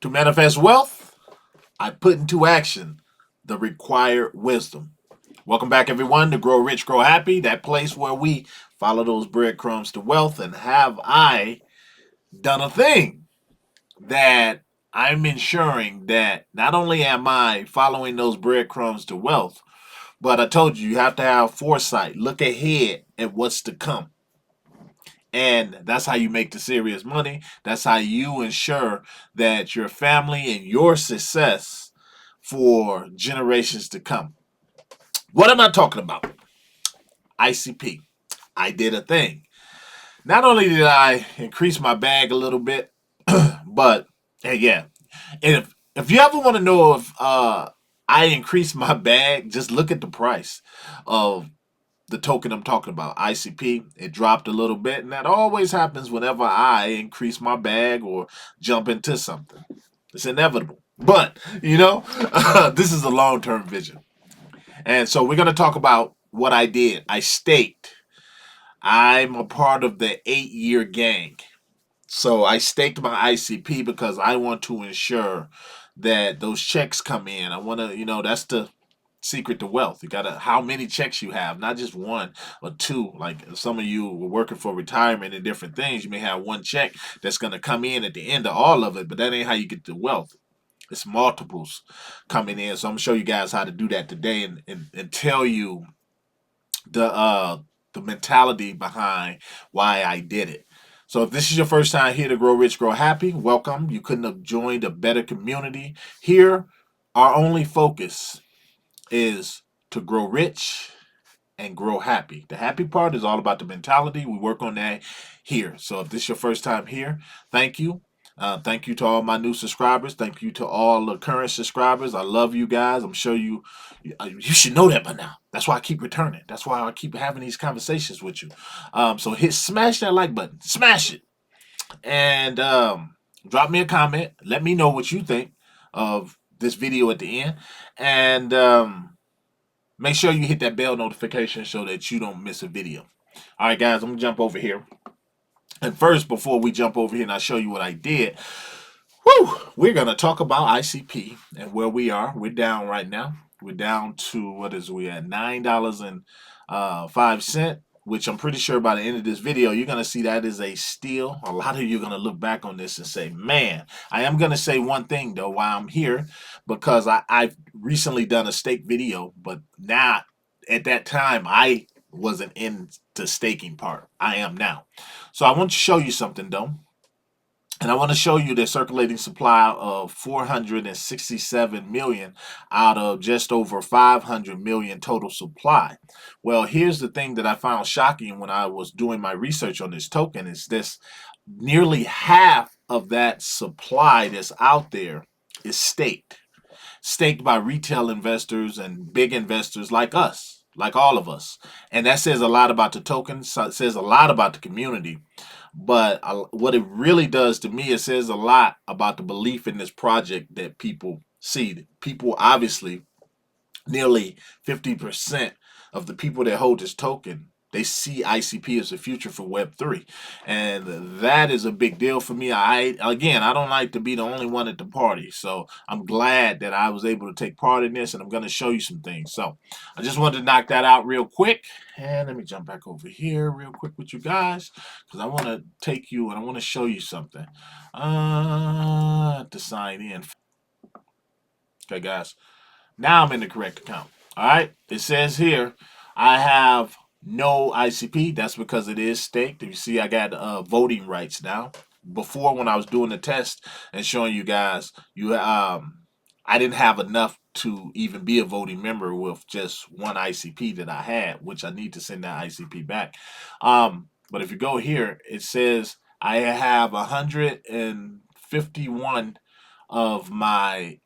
To manifest wealth, I put into action the required wisdom. Welcome back, everyone, to Grow Rich, Grow Happy, that place where we follow those breadcrumbs to wealth. And have I done a thing that I'm ensuring that not only am I following those breadcrumbs to wealth, but I told you, you have to have foresight, look ahead at what's to come. And that's how you make the serious money. That's how you ensure that your family and your success for generations to come. What am I talking about? ICP. I did a thing. Not only did I increase my bag a little bit, but hey, yeah. And if you ever want to know if I increased my bag, just look at the price of the token I'm talking about, ICP. It dropped a little bit, and that always happens whenever I increase my bag or jump into something. It's inevitable. But, this is a long term vision. And so we're going to talk about what I did. I staked. I'm a part of the 8-year gang. So I staked my ICP because I want to ensure that those checks come in. I want to, that's the secret to wealth. You gotta how many checks you have, not just one or two. Like some of you were working for retirement and different things. You may have one check that's gonna come in at the end of all of it, but that ain't how you get the wealth. It's multiples coming in. So I'm gonna show you guys how to do that today and tell you the mentality behind why I did it. So if this is your first time here to Grow Rich, Grow Happy, welcome. You couldn't have joined a better community. Here, our only focus is to grow rich and grow happy. The happy part is all about the mentality. We work on that here. So if this is your first time here, thank you. Thank you to all my new subscribers. Thank you to all the current subscribers. I love you guys. I'm sure you should know that by now. That's why I keep returning. That's why I keep having these conversations with you. So smash that like button. Smash it. And drop me a comment. Let me know what you think of this video at the end. And make sure you hit that bell notification so that you don't miss a video. All right, guys, I'm going to jump over here. And first, before we jump over here and I show you what I did, we're going to talk about ICP and where we are. We're down right now. We're down to, what is we at? $9.05, which I'm pretty sure by the end of this video, you're going to see that is a steal. A lot of you are going to look back on this and say, man, I am going to say one thing, though, while I'm here, because I've recently done a stake video, but now at that time, I wasn't in the staking part. I am now. So I want to show you something, though. And I want to show you the circulating supply of 467 million out of just over 500 million total supply. Well, here's the thing that I found shocking when I was doing my research on this token is this: nearly half of that supply that's out there is staked by retail investors and big investors like us, like all of us. And that says a lot about the token, says a lot about the community. But what it really does to me, it says a lot about the belief in this project that people see. People, obviously, nearly 50% of the people that hold this token, they see ICP as the future for Web3. And that is a big deal for me. I don't like to be the only one at the party. So I'm glad that I was able to take part in this, and I'm going to show you some things. So I just wanted to knock that out real quick. And let me jump back over here real quick with you guys, because I want to take you and I want to show you something. To sign in. Okay, guys. Now I'm in the correct account. All right. It says here I have no ICP. That's because it is staked. You see, I got voting rights now. Before, when I was doing the test and showing you guys, I didn't have enough to even be a voting member with just one ICP that I had, which I need to send that ICP back. But if you go here, it says I have 151 of my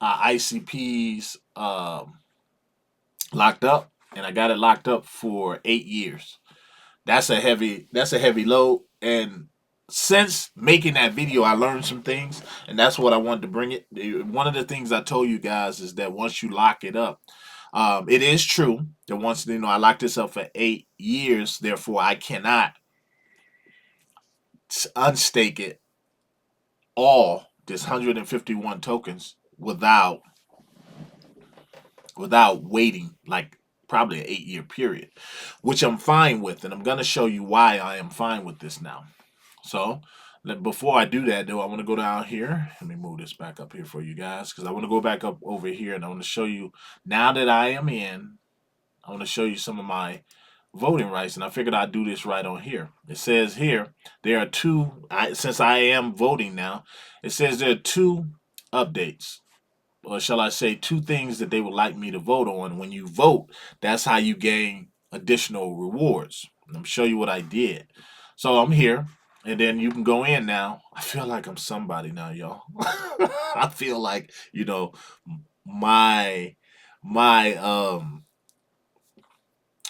ICPs locked up, and I got it locked up for 8 years. That's a heavy load. And since making that video, I learned some things, and that's what I wanted to bring it. One of the things I told you guys is that once you lock it up, it is true that once I locked this up for 8 years, therefore I cannot unstake it all this 151 tokens without waiting like probably an 8-year period, which I'm fine with, and I'm gonna show you why I am fine with this now. So before I do that though, I want to go down here. Let me move this back up here for you guys because I want to go back up over here and I want to show you now that I am in. I want to show you some of my voting rights, and I figured I'd do this right on here. It says here there are two. Since I am voting now, it says there are two updates, or shall I say, two things that they would like me to vote on. When you vote, that's how you gain additional rewards. Let me show you what I did. So I'm here, and then you can go in now. I feel like I'm somebody now, y'all. I feel like, my my um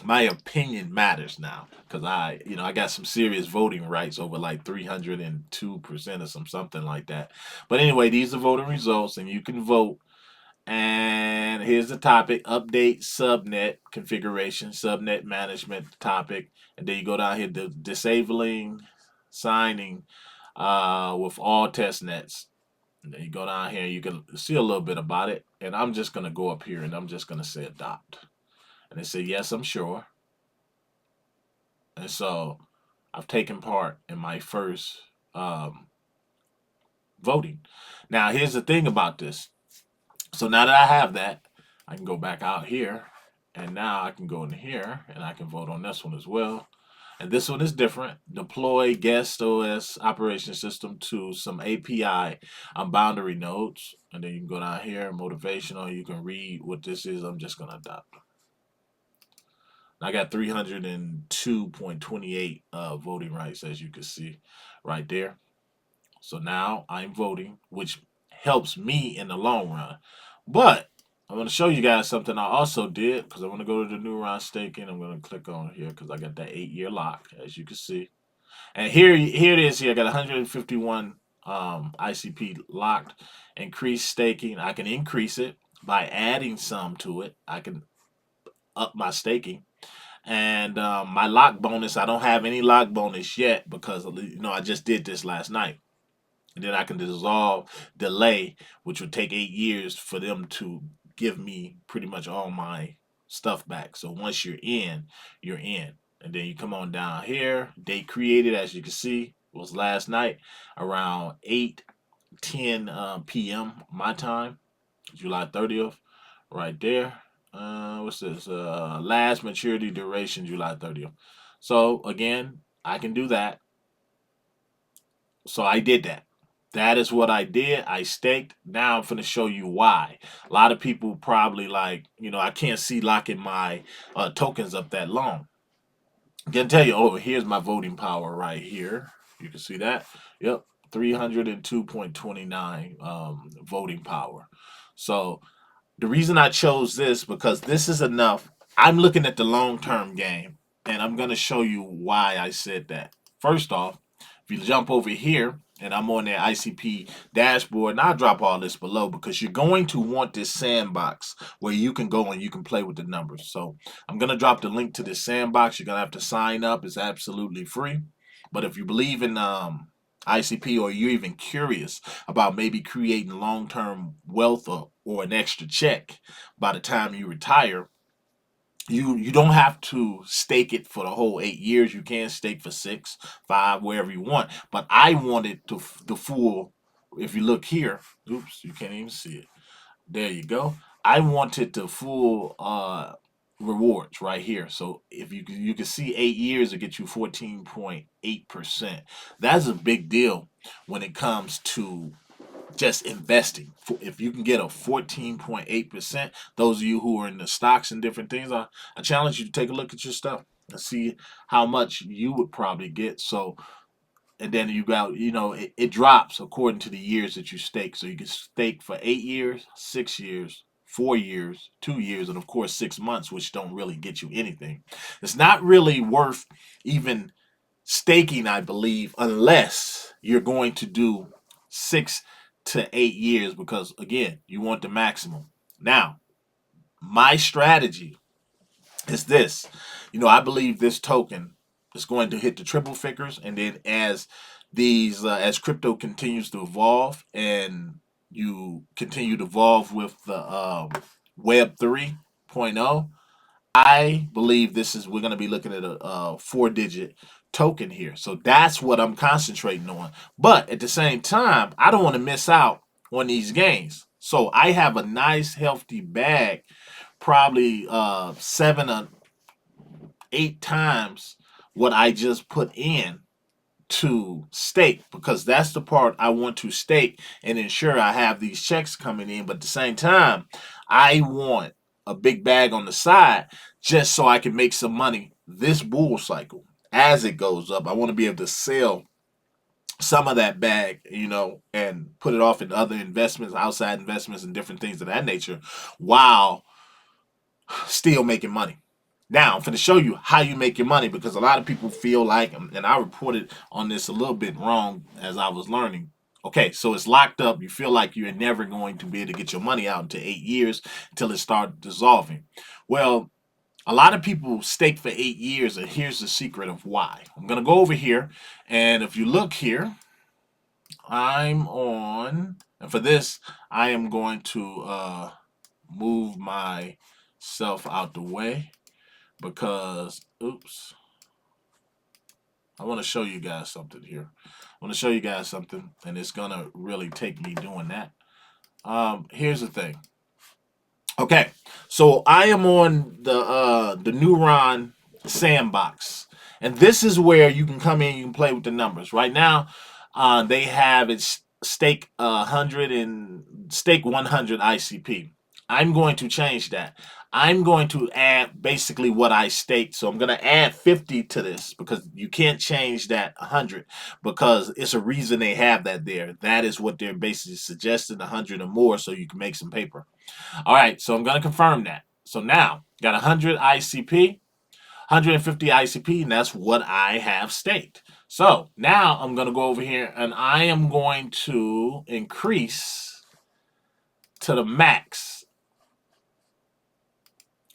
my opinion matters now because I got some serious voting rights over like 302% or something like that. But anyway, these are voting results, and you can vote. And here's the topic: update subnet configuration, subnet management topic. And then you go down here to disabling signing with all test nets. And then you go down here, you can see a little bit about it. And I'm just going to go up here and I'm just going to say adopt. And they say, yes, I'm sure. And so I've taken part in my first voting. Now, here's the thing about this. So now that I have that, I can go back out here, and now I can go in here, and I can vote on this one as well. And this one is different. Deploy guest OS operation system to some API boundary nodes. And then you can go down here, motivational. You can read what this is. I'm just going to adopt. I got 302.28 voting rights, as you can see right there. So now I'm voting, which helps me in the long run. But I'm going to show you guys something I also did because I want to go to the neuron staking. I'm going to click on here because I got that 8-year lock, as you can see. And here it is. Here I got 151 ICP locked. Increase staking. I can increase it by adding some to it. I can up my staking. And my lock bonus, I don't have any lock bonus yet because I just did this last night. And then I can dissolve delay, which would take 8 years for them to give me pretty much all my stuff back. So once you're in, you're in. And then you come on down here. Date created, as you can see, was last night around 8:10 p.m. my time, July 30th, right there. What's this? Last maturity duration, July 30th. So again, I can do that. So I did that. That is what I did. I staked. Now I'm going to show you why. A lot of people probably like, I can't see locking my tokens up that long. I can tell you, here's my voting power right here. You can see that. Yep, 302.29 voting power. So the reason I chose this because this is enough. I'm looking at the long-term game, and I'm going to show you why I said that. First off, if you jump over here, and I'm on their ICP dashboard, and I'll drop all this below because you're going to want this sandbox where you can go and you can play with the numbers. So I'm going to drop the link to this sandbox. You're going to have to sign up. It's absolutely free. But if you believe in ICP, or you're even curious about maybe creating long-term wealth or an extra check by the time you retire, you don't have to stake it for the whole 8 years. You can stake for 6, 5, wherever you want. But I wanted the full. If you look here, oops, you can't even see it. There you go. I wanted the full rewards right here. So if you can see 8 years to get you 14.8%. That's a big deal when it comes to just investing. If you can get a 14.8%, those of you who are in the stocks and different things, I challenge you to take a look at your stuff and see how much you would probably get. So, and then you got, it drops according to the years that you stake. So you can stake for 8 years, 6 years, 4 years, 2 years, and of course 6 months, which don't really get you anything. It's not really worth even staking, I believe, unless you're going to do 6 to 8 years, because again, you want the maximum. Now, my strategy is this. I believe this token is going to hit the triple figures, and then as these as crypto continues to evolve and you continue to evolve with the Web 3.0. I believe we're going to be looking at a 4-digit token here. So that's what I'm concentrating on. But at the same time, I don't want to miss out on these gains. So I have a nice healthy bag, probably 7 or 8 times what I just put in to stake, because that's the part I want to stake and ensure I have these checks coming in. But at the same time, I want a big bag on the side just so I can make some money this bull cycle as it goes up. I want to be able to sell some of that bag, and put it off in other investments, outside investments, and different things of that nature, while still making money. Now, I'm going to show you how you make your money, because a lot of people feel like, and I reported on this a little bit wrong as I was learning. Okay, so it's locked up. You feel like you're never going to be able to get your money out until 8 years until it starts dissolving. Well, a lot of people stake for 8 years, and here's the secret of why. I'm going to go over here, and if you look here, I'm on, and for this, I am going to move myself out the way, because I want to show you guys something here. I want to show you guys something, and it's gonna really take me doing that. Here's the thing. Okay, so I am on the Neuron sandbox, and this is where you can come in, you can play with the numbers. Right now, they have it stake 100 and stake 100 ICP. I'm going to change that. I'm going to add basically what I staked. So I'm going to add 50 to this, because you can't change that 100, because it's a reason they have that there. That is what they're basically suggesting, 100 or more, so you can make some paper. All right, so I'm going to confirm that. So now, got 100 ICP, 150 ICP, and that's what I have staked. So now I'm going to go over here, and I am going to increase to the max,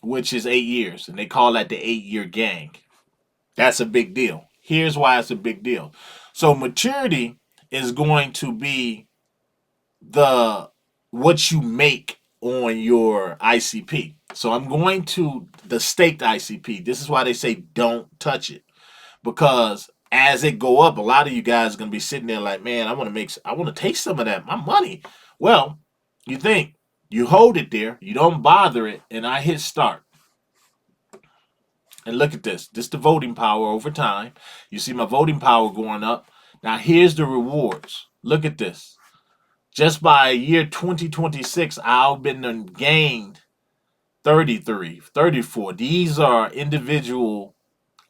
which is 8 years, and they call that the 8-year gang. That's a big deal. Here's why it's a big deal. So maturity is going to be what you make on your ICP. So I'm going to the staked ICP. This is why they say don't touch it, because as it go up, a lot of you guys are going to be sitting there like, man, I want to take some of that, my money. Well, you hold it there, you don't bother it, and I hit start. And look at this. This is the voting power over time. You see my voting power going up. Now here's the rewards. Look at this. Just by year 2026, I've been gained 33, 34. These are individual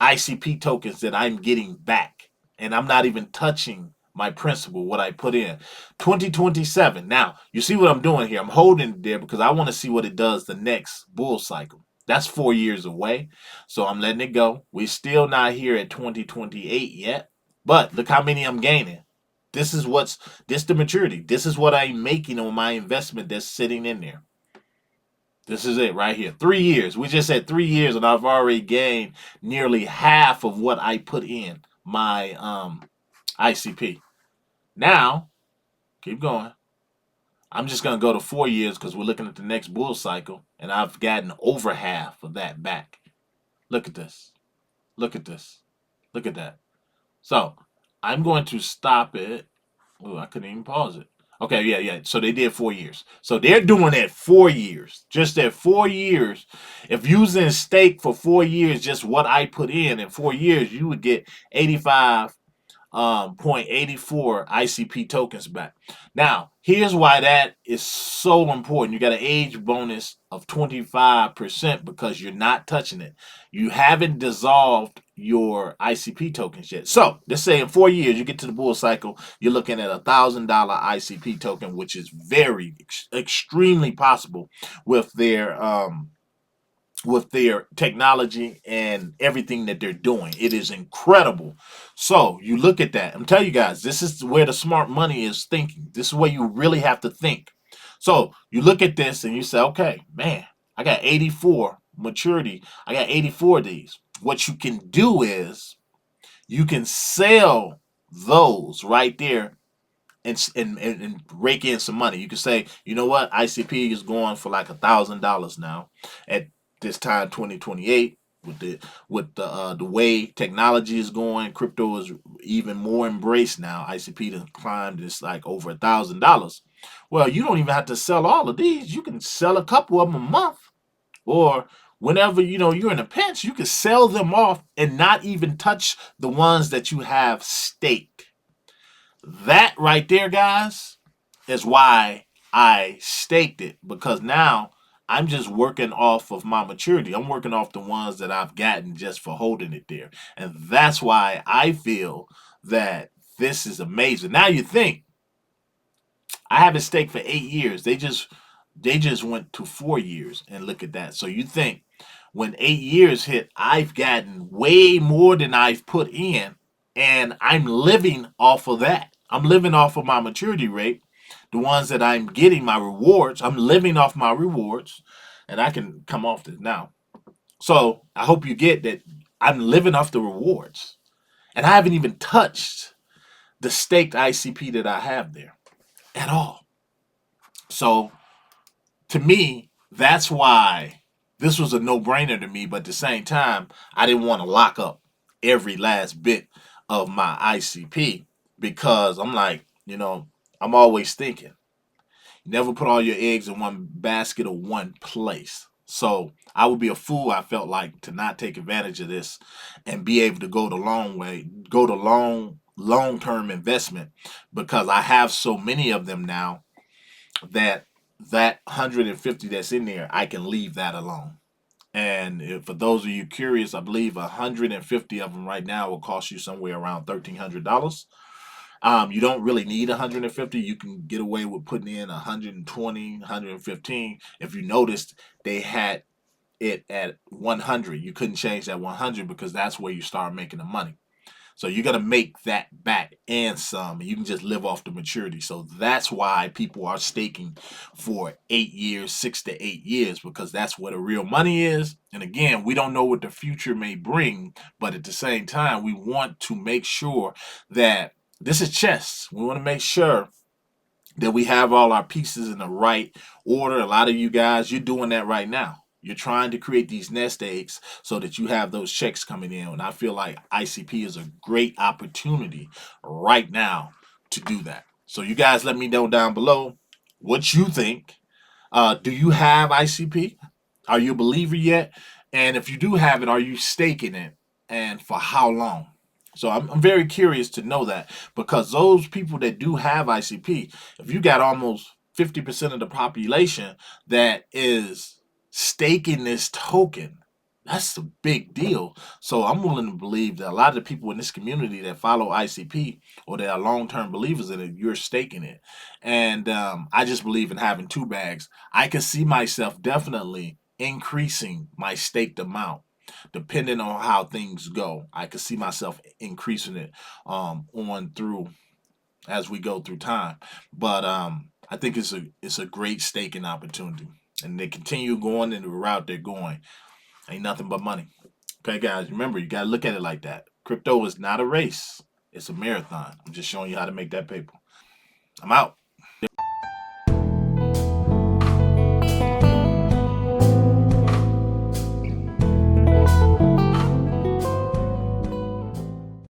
ICP tokens that I'm getting back. And I'm not even touching my principal, what I put in. 2027. Now, you see what I'm doing here. I'm holding it there because I want to see what it does the next bull cycle. That's 4 years away. So I'm letting it go. We're still not here at 2028 yet. But look how many I'm gaining. This is the maturity. This is what I'm making on my investment that's sitting in there. This is it right here. 3 years. We just said 3 years, and I've already gained nearly half of what I put in my ICP. Now, keep going. I'm just going to go to 4 years because we're looking at the next bull cycle, and I've gotten over half of that back. Look at this. Look at this. Look at that. So I'm going to stop it. Oh, I couldn't even pause it. Okay, yeah. So they did 4 years. So they're doing it 4 years. Just at 4 years. If using stake for 4 years, just what I put in 4 years, you would get 85 0.84 ICP tokens back. Now, here's why that is so important. You got an age bonus of 25% because you're not touching it. You haven't dissolved your ICP tokens yet. So let's say in 4 years you get to the bull cycle, you're looking at $1,000 ICP token, which is very extremely possible with their technology and everything that they're doing. It is incredible. So you look at that. I'm telling you guys, this is where the smart money is thinking. This is where you really have to think. So you look at this and you say, okay, man, I got 84 maturity. I got 84 of these. What you can do is you can sell those right there and rake in some money. You could say, you know what, ICP is going for like $1,000 now at this time, 2028. With the way technology is going, crypto is even more embraced now. ICP has climbed, it's like over $1,000. Well, you don't even have to sell all of these. You can sell a couple of them a month, or whenever you're in a pinch, you can sell them off and not even touch the ones that you have staked. That right there, guys, is why I staked it, because now I'm just working off of my maturity. I'm working off the ones that I've gotten just for holding it there. And that's why I feel that this is amazing. Now you think, I have it staked for 8 years. They just went to 4 years, and look at that. So you think when 8 years hit, I've gotten way more than I've put in, and I'm living off of that. I'm living off of my maturity rate, the ones that I'm getting my rewards. I'm living off my rewards, and I can come off this now. So I hope you get that I'm living off the rewards, and I haven't even touched the staked ICP that I have there at all. So to me, that's why this was a no-brainer to me. But at the same time, I didn't want to lock up every last bit of my ICP, because I'm like, I'm always thinking, never put all your eggs in one basket or one place. So I would be a fool, I felt like, to not take advantage of this and be able to go the long way, go the long-term investment, because I have so many of them now that 150 that's in there, I can leave that alone. And for those of you curious, I believe 150 of them right now will cost you somewhere around $1,300. You don't really need 150. You can get away with putting in 120, 115. If you noticed, they had it at 100. You couldn't change that 100, because that's where you start making the money. So you're going to make that back and some, and you can just live off the maturity. So that's why people are staking for 8 years, 6 to 8 years, because that's where the real money is. And again, we don't know what the future may bring, but at the same time, we want to make sure that this is chess. We want to make sure that we have all our pieces in the right order. A lot of you guys, you're doing that right now. You're trying to create these nest eggs so that you have those checks coming in. And I feel like ICP is a great opportunity right now to do that. So you guys let me know down below what you think. Do you have ICP? Are you a believer yet? And if you do have it, are you staking it? And for how long? So I'm very curious to know that, because those people that do have ICP, if you got almost 50% of the population that is staking this token, that's a big deal. So I'm willing to believe that a lot of the people in this community that follow ICP, or that are long-term believers in it, you're staking it. And I just believe in having two bags. I can see myself definitely increasing my staked amount depending on how things go. I could see myself increasing it on through as we go through time. But I think it's a great staking opportunity, and they continue going in the route they're going. Ain't nothing but money. Okay, guys, remember, you gotta look at it like that. Crypto is not a race; it's a marathon. I'm just showing you how to make that paper. I'm out.